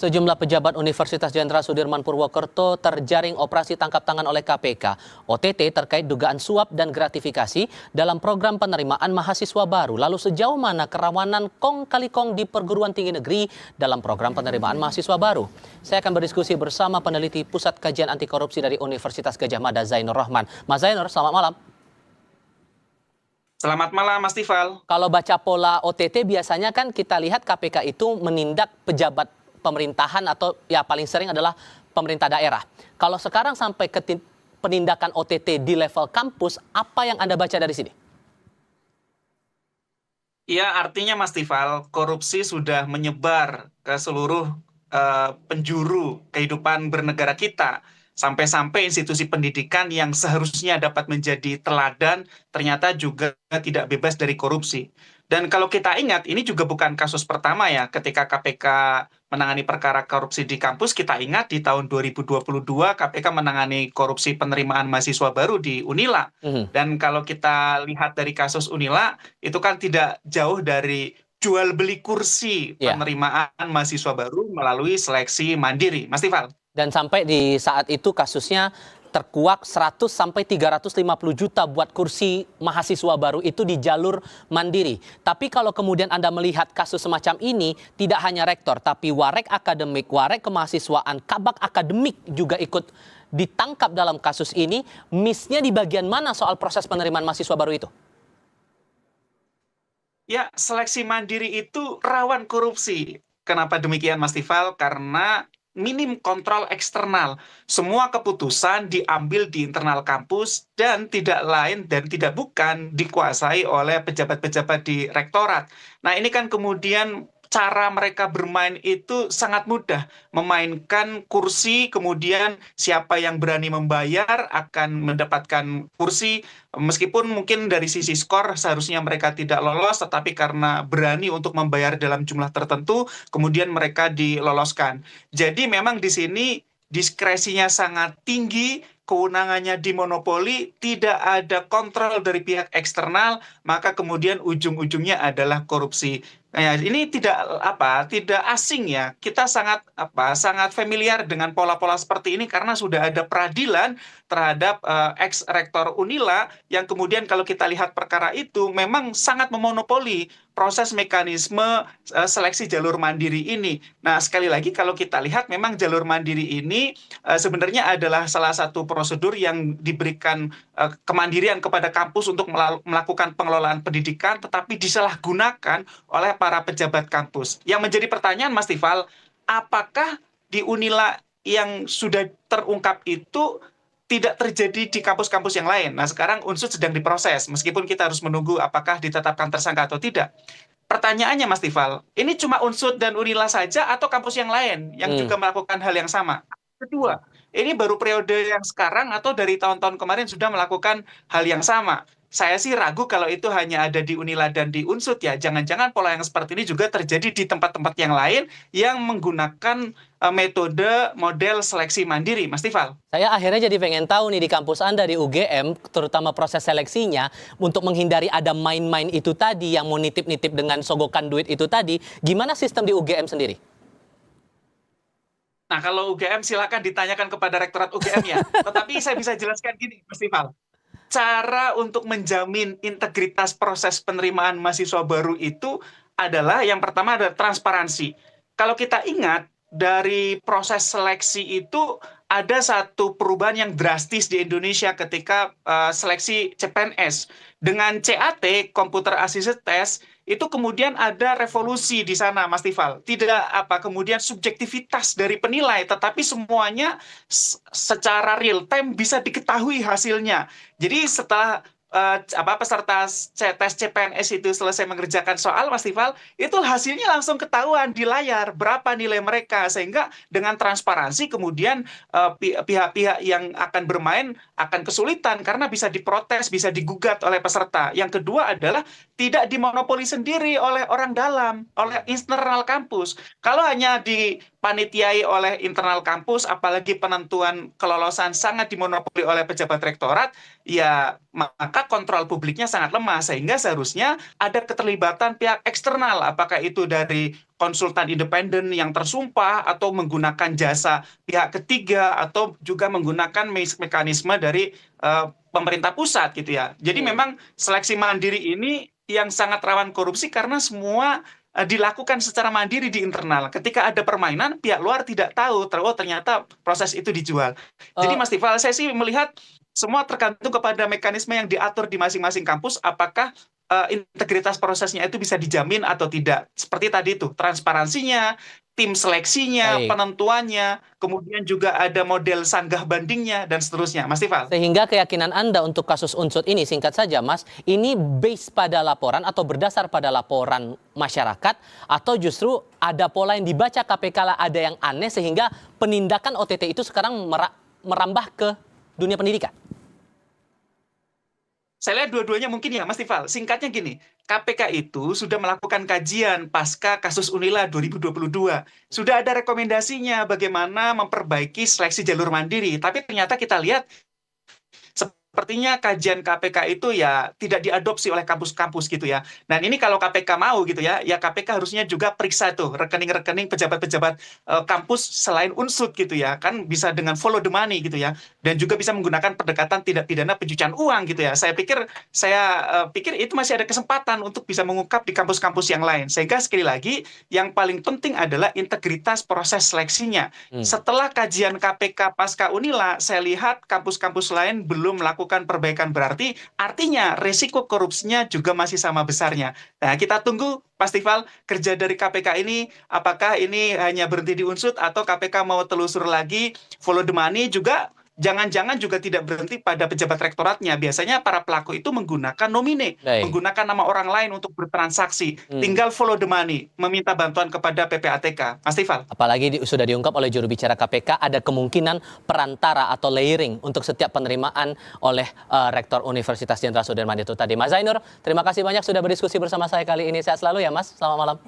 Sejumlah pejabat Universitas Jenderal Sudirman Purwokerto terjaring operasi tangkap tangan oleh KPK OTT terkait dugaan suap dan gratifikasi dalam program penerimaan mahasiswa baru. Lalu sejauh mana kerawanan kong kali kong di perguruan tinggi negeri dalam program penerimaan mahasiswa baru? Saya akan berdiskusi bersama peneliti Pusat Kajian Anti Korupsi dari Universitas Gadjah Mada, Zainur Rahman. Mas Zainur, selamat malam. Selamat malam, Mas Tifal. Kalau baca pola OTT biasanya kan kita lihat KPK itu menindak pejabat pemerintahan atau ya paling sering adalah pemerintah daerah. Kalau sekarang sampai ke penindakan OTT di level kampus, apa yang Anda baca dari sini? Ya, artinya Mas Tifal, korupsi sudah menyebar ke seluruh penjuru kehidupan bernegara kita. Sampai-sampai institusi pendidikan yang seharusnya dapat menjadi teladan, ternyata juga tidak bebas dari korupsi. Dan kalau kita ingat, ini juga bukan kasus pertama ya, ketika KPK menangani perkara korupsi di kampus, kita ingat di tahun 2022 KPK menangani korupsi penerimaan mahasiswa baru di Unila. Dan kalau kita lihat dari kasus Unila, itu kan tidak jauh dari jual beli kursi penerimaan mahasiswa baru melalui seleksi mandiri. Mas Tifal. Dan sampai di saat itu kasusnya terkuak 100 sampai 350 juta buat kursi mahasiswa baru itu di jalur mandiri. Tapi kalau kemudian Anda melihat kasus semacam ini, tidak hanya rektor, tapi warek akademik, warek kemahasiswaan, kabak akademik juga ikut ditangkap dalam kasus ini. Miss-nya di bagian mana soal proses penerimaan mahasiswa baru itu? Ya, seleksi mandiri itu rawan korupsi. Kenapa demikian, Mas Tifal? Karena minim kontrol eksternal. Semua keputusan diambil di internal kampus dan tidak lain dan tidak bukan dikuasai oleh pejabat-pejabat di rektorat. Nah, ini kan kemudian cara mereka bermain itu sangat mudah. Memainkan kursi, kemudian siapa yang berani membayar akan mendapatkan kursi. Meskipun mungkin dari sisi skor seharusnya mereka tidak lolos, tetapi karena berani untuk membayar dalam jumlah tertentu, kemudian mereka diloloskan. Jadi memang di sini diskresinya sangat tinggi, kewenangannya dimonopoli, tidak ada kontrol dari pihak eksternal, maka kemudian ujung-ujungnya adalah korupsi. Nah, ini tidak asing ya. Kita sangat familiar dengan pola-pola seperti ini karena sudah ada peradilan terhadap ex-rektor Unila yang kemudian kalau kita lihat perkara itu memang sangat memonopoli proses mekanisme seleksi jalur mandiri ini. Nah, sekali lagi kalau kita lihat memang jalur mandiri ini sebenarnya adalah salah satu prosedur yang diberikan kemandirian kepada kampus untuk melakukan pengelolaan pendidikan, tetapi disalahgunakan oleh para pejabat kampus. Yang menjadi pertanyaan, Mas Tifal, apakah di Unila yang sudah terungkap itu tidak terjadi di kampus-kampus yang lain? Nah, sekarang unsur sedang diproses, meskipun kita harus menunggu apakah ditetapkan tersangka atau tidak. Pertanyaannya, Mas Tifal, ini cuma unsur dan Unila saja atau kampus yang lain yang juga melakukan hal yang sama? Kedua, ini baru periode yang sekarang atau dari tahun-tahun kemarin sudah melakukan hal yang sama? Saya sih ragu kalau itu hanya ada di Unila dan di Unsud ya. Jangan-jangan pola yang seperti ini juga terjadi di tempat-tempat yang lain yang menggunakan metode model seleksi mandiri, Mas Tifal. Saya akhirnya jadi pengen tahu nih di kampus Anda di UGM, terutama proses seleksinya, untuk menghindari ada main-main itu tadi, yang mau nitip-nitip dengan sogokan duit itu tadi, gimana sistem di UGM sendiri? Nah, kalau UGM silakan ditanyakan kepada Rektorat UGM ya. Tetapi saya bisa jelaskan gini, Mas Tifal. Cara untuk menjamin integritas proses penerimaan mahasiswa baru itu adalah yang pertama adalah transparansi. Kalau kita ingat dari proses seleksi itu ada satu perubahan yang drastis di Indonesia ketika seleksi CPNS. Dengan CAT, Computer Assisted Test, itu kemudian ada revolusi di sana, Mas Tifal. Tidak kemudian subjektivitas dari penilai, tetapi semuanya secara real time bisa diketahui hasilnya. Jadi setelah peserta tes CPNS itu selesai mengerjakan soal, Mas Tifal, itu hasilnya langsung ketahuan di layar berapa nilai mereka, sehingga dengan transparansi kemudian pihak-pihak yang akan bermain akan kesulitan karena bisa diprotes, bisa digugat oleh peserta. Yang kedua adalah tidak dimonopoli sendiri oleh orang dalam, oleh internal kampus. Kalau hanya di dipanitiai oleh internal kampus, apalagi penentuan kelolosan sangat dimonopoli oleh pejabat rektorat, ya maka kontrol publiknya sangat lemah, sehingga seharusnya ada keterlibatan pihak eksternal, apakah itu dari konsultan independen yang tersumpah, atau menggunakan jasa pihak ketiga, atau juga menggunakan mekanisme dari pemerintah pusat gitu ya. Jadi memang seleksi mandiri ini yang sangat rawan korupsi karena semua dilakukan secara mandiri di internal. Ketika ada permainan, pihak luar tidak tahu, oh ternyata proses itu dijual. Jadi Eh, Mas Tifal, saya sih melihat semua tergantung kepada mekanisme yang diatur di masing-masing kampus, apakah integritas prosesnya itu bisa dijamin atau tidak. Seperti tadi itu, transparansinya, tim seleksinya, Baik. penentuannya, kemudian juga ada model sanggah bandingnya, dan seterusnya. Mas Tifal. Sehingga keyakinan Anda untuk kasus unsut ini, singkat saja Mas, ini base pada laporan atau berdasar pada laporan masyarakat, atau justru ada pola yang dibaca KPK lah, ada yang aneh sehingga penindakan OTT itu sekarang merambah ke dunia pendidikan? Saya lihat dua-duanya mungkin ya, Mas Tifal. Singkatnya gini, KPK itu sudah melakukan kajian pasca kasus Unila 2022. Sudah ada rekomendasinya bagaimana memperbaiki seleksi jalur mandiri. Tapi ternyata kita lihat sepertinya kajian KPK itu ya tidak diadopsi oleh kampus-kampus gitu ya. Dan ini kalau KPK mau gitu ya, ya KPK harusnya juga periksa tuh rekening-rekening pejabat-pejabat kampus selain unsut gitu ya. Kan bisa dengan follow the money gitu ya. Dan juga bisa menggunakan pendekatan tindak pidana pencucian uang gitu ya. Saya pikir itu masih ada kesempatan untuk bisa mengungkap di kampus-kampus yang lain. Sehingga sekali lagi yang paling penting adalah integritas proses seleksinya. Setelah kajian KPK pasca Unila, saya lihat kampus-kampus lain belum melakukan perbaikan berarti, artinya resiko korupsinya juga masih sama besarnya. Nah, kita tunggu Tifal, kerja dari KPK ini, apakah ini hanya berhenti di unsut atau KPK mau telusur lagi, follow the money juga. Jangan-jangan juga tidak berhenti pada pejabat rektoratnya. Biasanya para pelaku itu menggunakan nomine, Baik. menggunakan nama orang lain untuk bertransaksi. Tinggal follow the money, meminta bantuan kepada PPATK. Mas Tifal. Apalagi sudah diungkap oleh juru bicara KPK, ada kemungkinan perantara atau layering untuk setiap penerimaan oleh Rektor Universitas Jenderal Sudirman itu tadi. Mas Zainur, terima kasih banyak sudah berdiskusi bersama saya kali ini. Sehat selalu ya Mas, selamat malam.